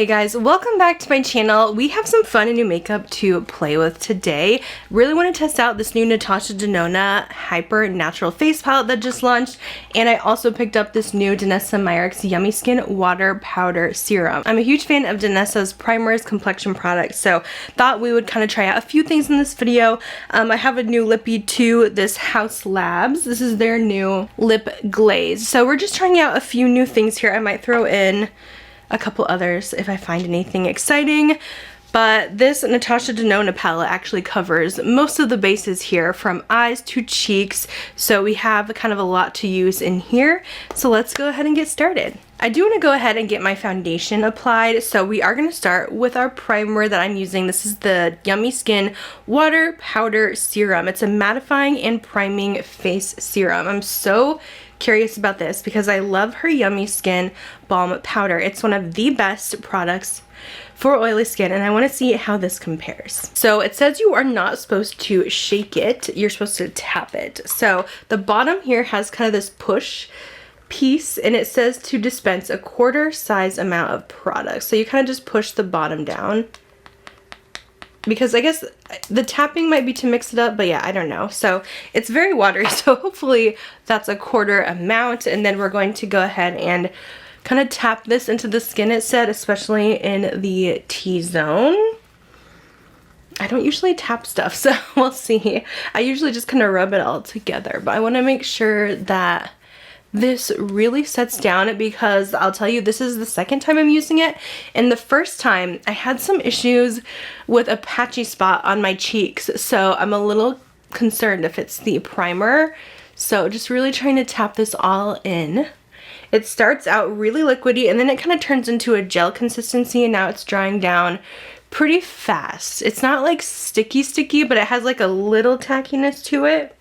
Hey guys, welcome back to my channel. We have some fun and new makeup to play with today. Really want to test out this new Natasha Denona Hyper Natural Face Palette that just launched, and I also picked up this new Danessa Myricks Yummy Skin Water Powder Serum. I'm a huge fan of Danessa's primers, complexion products, so thought we would kind of try out a few things in this video. I have a new lippy to this Haus Labs. This is their new lip glaze. So we're just trying out a few new things here. I might throw in a couple others if I find anything exciting, but this Natasha Denona palette actually covers most of the bases here from eyes to cheeks, so we have kind of a lot to use in here. So let's go ahead and get started. I do want to go ahead and get my foundation applied, so we are going to start with our primer that I'm using. This is the Yummy Skin Water Powder Serum. It's a mattifying and priming face serum. I'm so curious about this because I love her Yummy Skin Balm Powder. It's one of the best products for oily skin, and I want to see how this compares. So it says you are not supposed to shake it, you're supposed to tap it. So the bottom here has kind of this push piece, and it says to dispense a quarter size amount of product. So you kind of just push the bottom down, because I guess the tapping might be to mix it up, but yeah, I don't know. So it's very watery, so hopefully that's a quarter amount, and then we're going to go ahead and kind of tap this into the skin, it said, especially in the T-zone. I don't usually tap stuff, so we'll see. I usually just kind of rub it all together, but I want to make sure that this really sets down, because I'll tell you, this is the second time I'm using it, and the first time I had some issues with a patchy spot on my cheeks, so I'm a little concerned if it's the primer. So just really trying to tap this all in. It starts out really liquidy, and then it kind of turns into a gel consistency, and now it's drying down pretty fast. It's not like sticky, but it has like a little tackiness to it.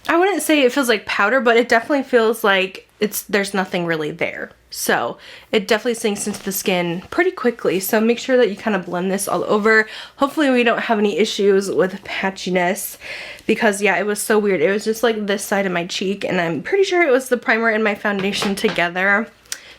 I wouldn't say it feels like powder, but it definitely feels like there's nothing really there. So it definitely sinks into the skin pretty quickly. So make sure that you kind of blend this all over. Hopefully we don't have any issues with patchiness, because yeah, it was so weird. It was just like this side of my cheek, and I'm pretty sure it was the primer and my foundation together.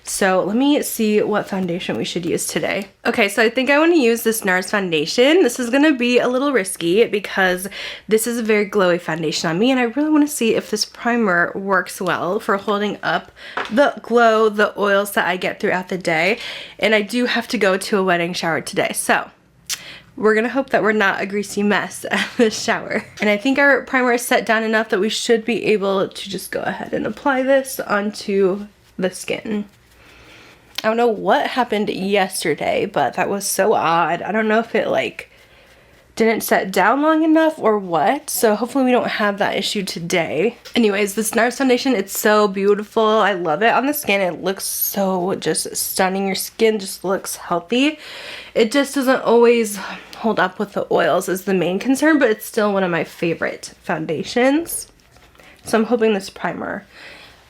So let me see what foundation we should use today. Okay, so I think I want to use this NARS foundation. This is going to be a little risky because this is a very glowy foundation on me, and I really want to see if this primer works well for holding up the glow, the oils that I get throughout the day. And I do have to go to a wedding shower today, so we're gonna hope that we're not a greasy mess at the shower. And I think our primer is set down enough that we should be able to just go ahead and apply this onto the skin. I don't know what happened yesterday, but that was so odd. I don't know if it like didn't set down long enough or what, so hopefully we don't have that issue today. Anyways, this NARS foundation, it's so beautiful. I love it on the skin. It looks so just stunning. Your skin just looks healthy. It just doesn't always hold up with the oils is the main concern, but it's still one of my favorite foundations. So I'm hoping this primer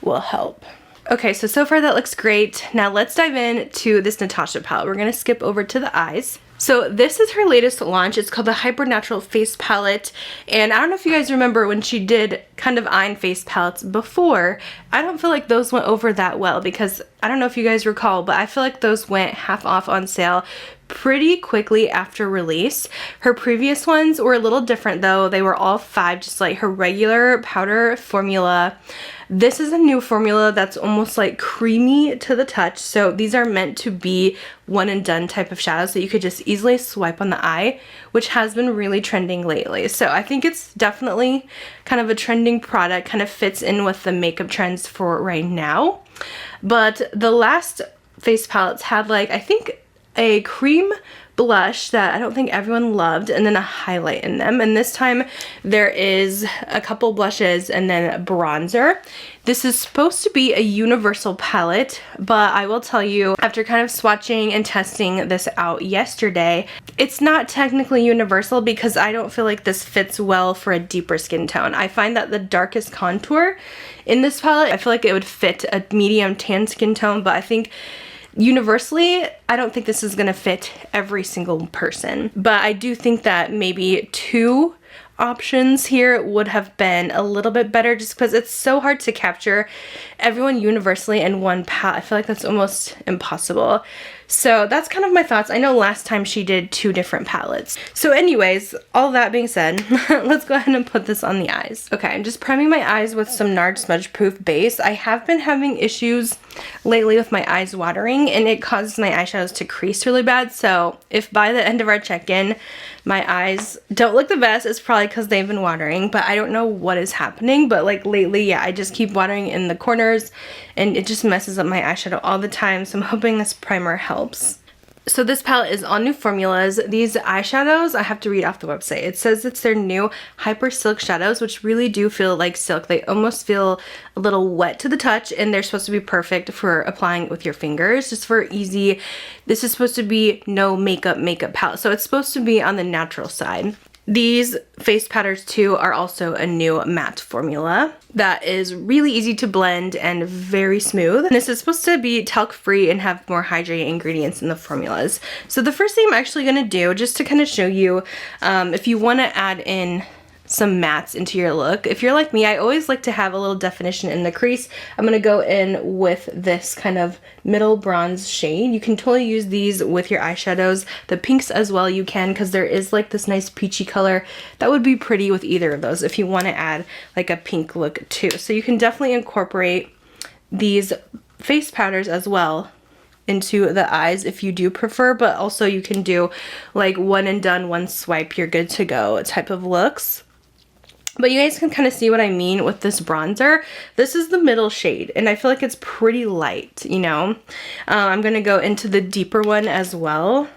will help. Okay, so far that looks great. Now let's dive into this Natasha palette. We're gonna skip over to the eyes. So this is her latest launch. It's called the Hyper Natural Face Palette. And I don't know if you guys remember when she did kind of eye and face palettes before. I don't feel like those went over that well, because I don't know if you guys recall, but I feel like those went half off on sale pretty quickly after release. Her previous ones were a little different though. They were all $5, just like her regular powder formula. This is a new formula that's almost like creamy to the touch. So these are meant to be one and done type of shadows that you could just easily swipe on the eye, which has been really trending lately. So I think it's definitely kind of a trending product, kind of fits in with the makeup trends for right now. But the last face palettes had like, I think, a cream blush that I don't think everyone loved, and then a highlight in them. And this time there is a couple blushes and then a bronzer. This is supposed to be a universal palette, but I will tell you, after kind of swatching and testing this out yesterday, it's not technically universal because I don't feel like this fits well for a deeper skin tone. I find that the darkest contour in this palette, I feel like it would fit a medium tan skin tone, but I think universally, I don't think this is gonna fit every single person. But I do think that maybe two options here would have been a little bit better, just because it's so hard to capture everyone universally in one palette. I feel like that's almost impossible. So that's kind of my thoughts. I know last time she did 2 different palettes. So anyways, all that being said, let's go ahead and put this on the eyes. Okay, I'm just priming my eyes with some NARD smudge proof base. I have been having issues lately with my eyes watering, and it causes my eyeshadows to crease really bad. So if by the end of our check-in my eyes don't look the best, it's probably because they've been watering, but I don't know what is happening. But like lately, yeah, I just keep watering in the corners and it just messes up my eyeshadow all the time. So I'm hoping this primer helps. So this palette is all new formulas. These eyeshadows, I have to read off the website. It says it's their new Hyper Silk shadows, which really do feel like silk. They almost feel a little wet to the touch, and they're supposed to be perfect for applying it with your fingers, just for easy. This is supposed to be no makeup palette, so it's supposed to be on the natural side. These face powders too are also a new matte formula that is really easy to blend and very smooth. This is supposed to be talc free and have more hydrating ingredients in the formulas. So the first thing I'm actually going to do, just to kind of show you, if you want to add in some mattes into your look. If you're like me, I always like to have a little definition in the crease. I'm going to go in with this kind of middle bronze shade. You can totally use these with your eyeshadows. The pinks as well you can, because there is like this nice peachy color that would be pretty with either of those if you want to add like a pink look too. So you can definitely incorporate these face powders as well into the eyes if you do prefer, but also you can do like one and done, one swipe, you're good to go type of looks. But you guys can kind of see what I mean with this bronzer. This is the middle shade, and I feel like it's pretty light, you know. I'm going to go into the deeper one as well.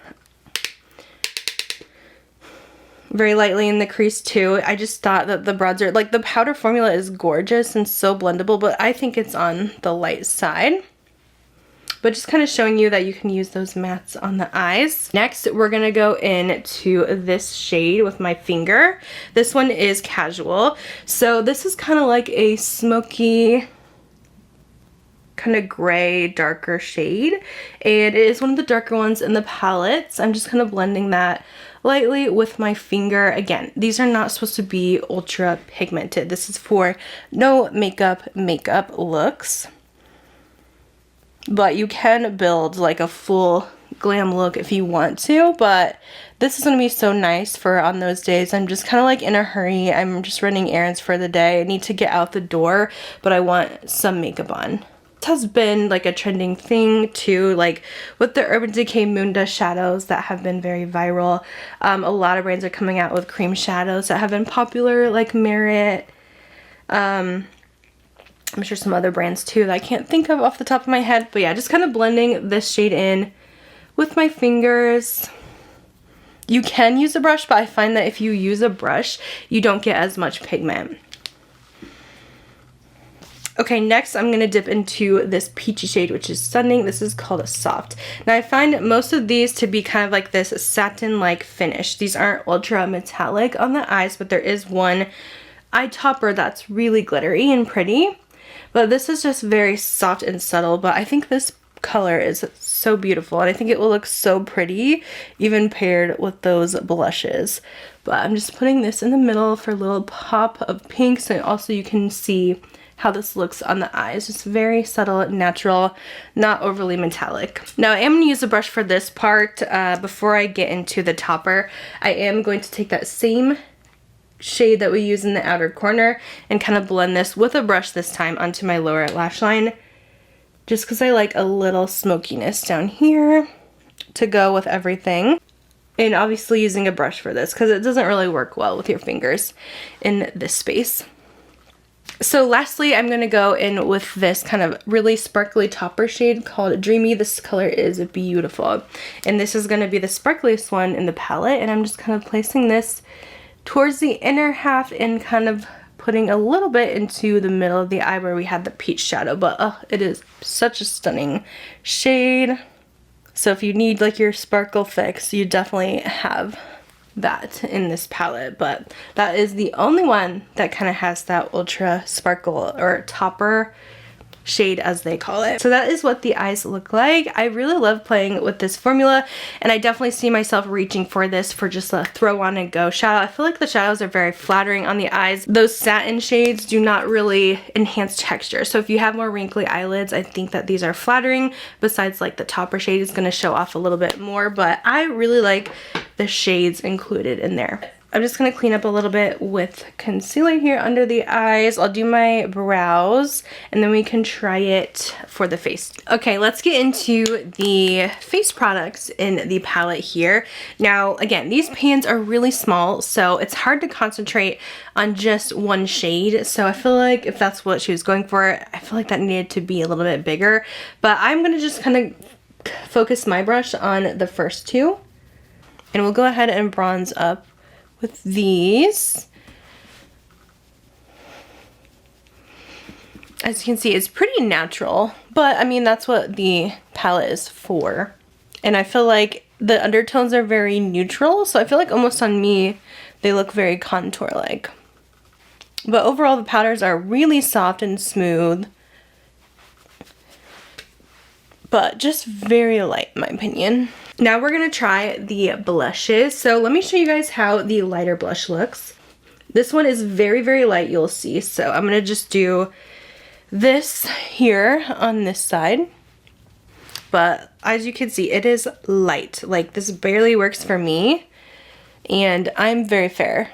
Very lightly in the crease too. I just thought that the bronzer, like the powder formula is gorgeous and so blendable, but I think it's on the light side. But just kind of showing you that you can use those mattes on the eyes. Next, we're gonna go into this shade with my finger. This one is Casual. So this is kind of like a smoky, kind of gray, darker shade. And it is one of the darker ones in the palettes. I'm just kind of blending that lightly with my finger. Again, these are not supposed to be ultra pigmented. This is for no makeup looks. But you can build like a full glam look if you want to, but this is going to be so nice for on those days I'm just kind of like in a hurry. I'm just running errands for the day. I need to get out the door, but I want some makeup on. This has been like a trending thing too, like with the Urban Decay Moon Dust shadows that have been very viral. A lot of brands are coming out with cream shadows that have been popular, like Merit. I'm sure some other brands too that I can't think of off the top of my head. But yeah, just kind of blending this shade in with my fingers. You can use a brush, but I find that if you use a brush, you don't get as much pigment. Okay, next I'm going to dip into this peachy shade, which is stunning. This is called a Soft. Now I find most of these to be kind of like this satin-like finish. These aren't ultra metallic on the eyes, but there is one eye topper that's really glittery and pretty. But this is just very soft and subtle, but I think this color is so beautiful, and I think it will look so pretty even paired with those blushes. But I'm just putting this in the middle for a little pop of pink, so also you can see how this looks on the eyes. Just very subtle, natural, not overly metallic. Now I am going to use a brush for this part. Before I get into the topper, I am going to take that same shade that we use in the outer corner and kind of blend this with a brush this time onto my lower lash line, just because I like a little smokiness down here to go with everything. And obviously using a brush for this because it doesn't really work well with your fingers in this space. So lastly, I'm going to go in with this kind of really sparkly topper shade called Dreamy. This color is beautiful, and this is going to be the sparkliest one in the palette, and I'm just kind of placing this towards the inner half and kind of putting a little bit into the middle of the eye where we had the peach shadow. But it is such a stunning shade. So if you need like your sparkle fix, you definitely have that in this palette. But that is the only one that kind of has that ultra sparkle or topper shade as they call it. So that is what the eyes look like. I really love playing with this formula, and I definitely see myself reaching for this for just a throw on and go shadow. I feel like the shadows are very flattering on the eyes. Those satin shades do not really enhance texture. So if you have more wrinkly eyelids, I think that these are flattering. Besides, like, the topper shade is going to show off a little bit more, but I really like the shades included in there. I'm just going to clean up a little bit with concealer here under the eyes. I'll do my brows and then we can try it for the face. Okay, let's get into the face products in the palette here. Now, again, these pans are really small, so it's hard to concentrate on just one shade. So I feel like if that's what she was going for, I feel like that needed to be a little bit bigger. But I'm going to just kind of focus my brush on the first two. And we'll go ahead and bronze up with these. As you can see, it's pretty natural, but I mean, that's what the palette is for. And I feel like the undertones are very neutral, so I feel like almost on me, they look very contour-like. But overall, the powders are really soft and smooth, but just very light in my opinion. Now we're gonna try the blushes. So let me show you guys how the lighter blush looks. This one is very, very light, you'll see. So I'm gonna just do this here on this side. But as you can see, it is light. Like, this barely works for me, and I'm very fair.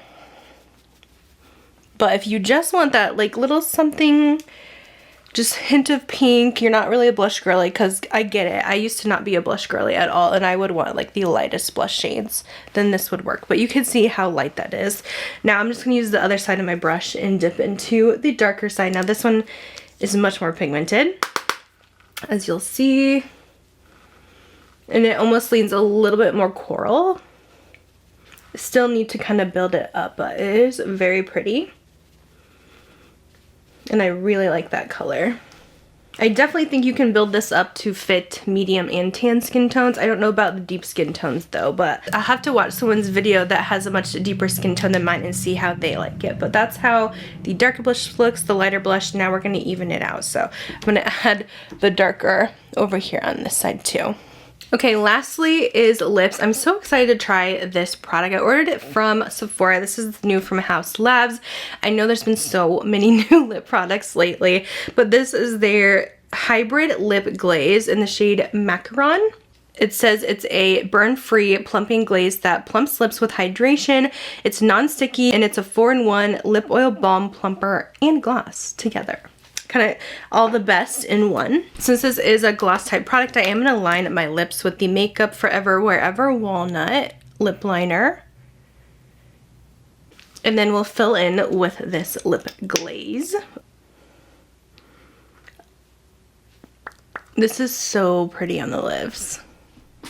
But if you just want that like little something, just hint of pink, you're not really a blush girly, because I get it. I used to not be a blush girly at all, and I would want like the lightest blush shades, then this would work. But you can see how light that is. Now I'm just going to use the other side of my brush and dip into the darker side. Now this one is much more pigmented, as you'll see. And it almost leans a little bit more coral. Still need to kind of build it up, but it is very pretty. And I really like that color. I definitely think you can build this up to fit medium and tan skin tones. I don't know about the deep skin tones though, but I'll have to watch someone's video that has a much deeper skin tone than mine and see how they like it. But that's how the darker blush looks, the lighter blush. Now we're gonna even it out. So I'm gonna add the darker over here on this side too. Okay, lastly is lips. I'm so excited to try this product. I ordered it from Sephora. This is new from Haus Labs. I know there's been so many new lip products lately, but this is their hybrid lip glaze in the shade Macaron. It says it's a burn-free plumping glaze that plumps lips with hydration. It's non-sticky, and it's a 4-in-1 lip oil balm plumper and gloss together. Kind of all the best in one. Since this is a gloss type product, I am going to line my lips with the Makeup Forever Wherever Walnut lip liner. And then we'll fill in with this lip glaze. This is so pretty on the lips.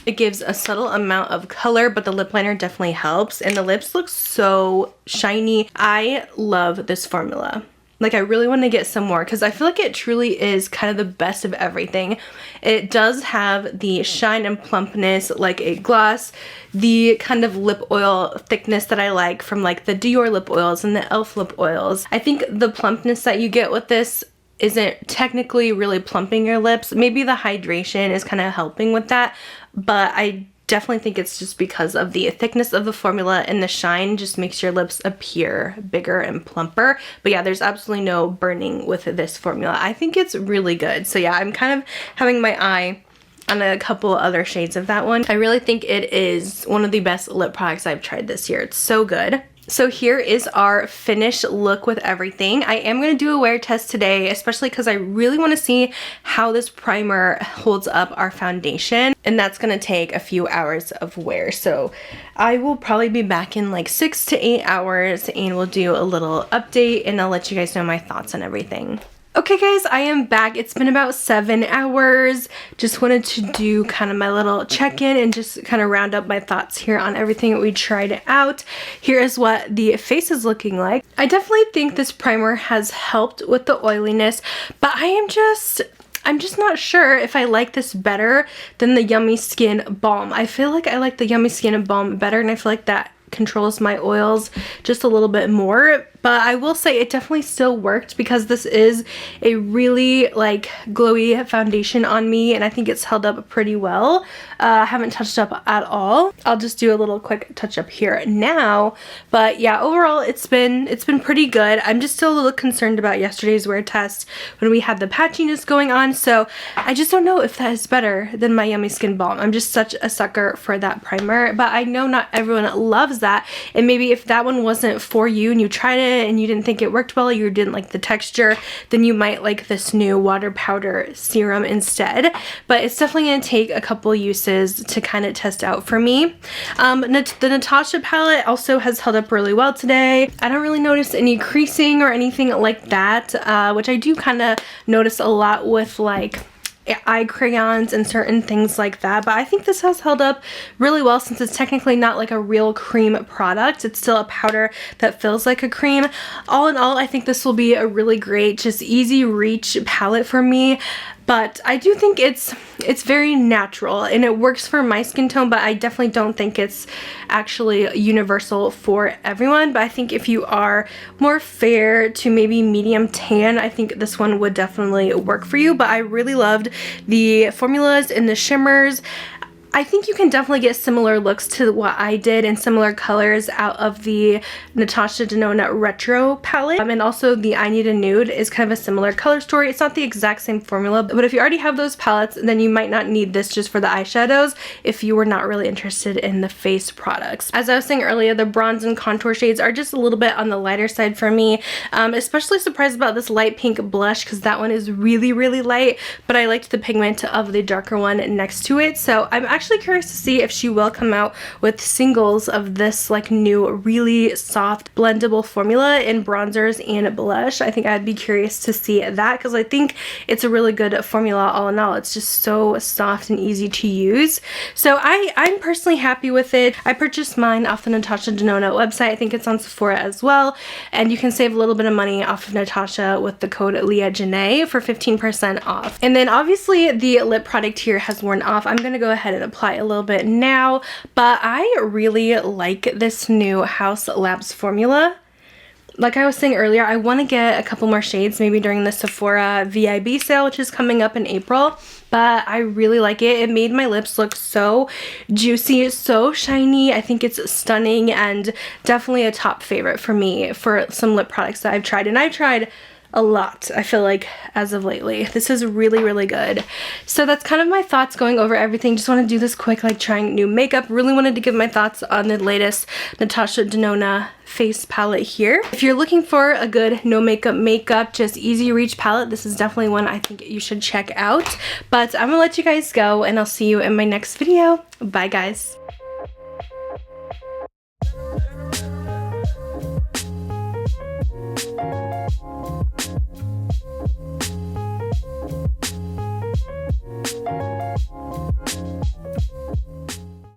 It gives a subtle amount of color, but the lip liner definitely helps. And the lips look so shiny. I love this formula. Like, I really want to get some more because I feel like it truly is kind of the best of everything. It does have the shine and plumpness like a gloss, the kind of lip oil thickness that I like from like the Dior lip oils and the e.l.f. lip oils. I think the plumpness that you get with this isn't technically really plumping your lips. Maybe the hydration is kind of helping with that, but I definitely think it's just because of the thickness of the formula, and the shine just makes your lips appear bigger and plumper. But yeah, there's absolutely no burning with this formula. I think it's really good. So yeah, I'm kind of having my eye on a couple other shades of that one. I really think it is one of the best lip products I've tried this year. It's so good. So here is our finished look with everything. I am going to do a wear test today, especially because I really want to see how this primer holds up our foundation, and that's going to take a few hours of wear. So I will probably be back in like 6 to 8 hours, and we'll do a little update, and I'll let you guys know my thoughts on everything. Okay guys, I am back. It's been about 7 hours. Just wanted to do kind of my little check-in and just kind of round up my thoughts here on everything that we tried out. Here is what the face is looking like. I definitely think this primer has helped with the oiliness, but I'm just not sure if I like this better than the Yummy Skin Balm. I feel like I like the Yummy Skin Balm better, and I feel like that controls my oils just a little bit more. but I will say it definitely still worked because this is a really like glowy foundation on me, and I think it's held up pretty well. I haven't touched up at all. I'll just do a little quick touch up here now, but yeah, overall it's been pretty good. I'm just still a little concerned about yesterday's wear test when we had the patchiness going on, so I just don't know if that is better than my Yummy Skin Balm. I'm just such a sucker for that primer, but I know not everyone loves that, and maybe if that one wasn't for you and you tried it and you didn't think it worked well, you didn't like the texture, then you might like this new water powder serum instead. But it's definitely going to take a couple uses to kind of test out for me. The Natasha palette also has held up really well today. I don't really notice any creasing or anything like that, which I do kind of notice a lot with like eye crayons and certain things like that, but I think this has held up really well since it's technically not like a real cream product. It's still a powder that feels like a cream. All in all, I think this will be a really great, just easy reach palette for me. But I do think it's very natural and it works for my skin tone, but I definitely don't think it's actually universal for everyone. But I think if you are more fair to maybe medium tan, I think this one would definitely work for you. But I really loved the formulas and the shimmers. I think you can definitely get similar looks to what I did and similar colors out of the Natasha Denona Retro palette. And also the I Need a Nude is kind of a similar color story. It's not the exact same formula, but if you already have those palettes, then you might not need this just for the eyeshadows if you were not really interested in the face products. As I was saying earlier, the bronze and contour shades are just a little bit on the lighter side for me. Especially surprised about this light pink blush because that one is really, really light, but I liked the pigment of the darker one next to it. So I'm actually curious to see if she will come out with singles of this like new really soft blendable formula in bronzers and blush. I think I'd be curious to see that because I think it's a really good formula all in all. It's just so soft and easy to use. So I'm personally happy with it. I purchased mine off the Natasha Denona website. I think it's on Sephora as well, and you can save a little bit of money off of Natasha with the code LEAHJANAE for 15% off. And then obviously the lip product here has worn off. I'm going to go ahead and apply a little bit now, but I really like this new Haus Labs formula. Like I was saying earlier, I want to get a couple more shades maybe during the Sephora VIB sale, which is coming up in April, but I really like it. It made my lips look so juicy, so shiny. I think it's stunning and definitely a top favorite for me for some lip products that I've tried, and I've tried a lot, I feel like, as of lately. This is really, really good. So that's kind of my thoughts going over everything. Just want to do this quick, like trying new makeup. Really wanted to give my thoughts on the latest Natasha Denona face palette here. If you're looking for a good no makeup, just easy reach palette, this is definitely one I think you should check out. But I'm gonna let you guys go, and I'll see you in my next video. Bye, guys.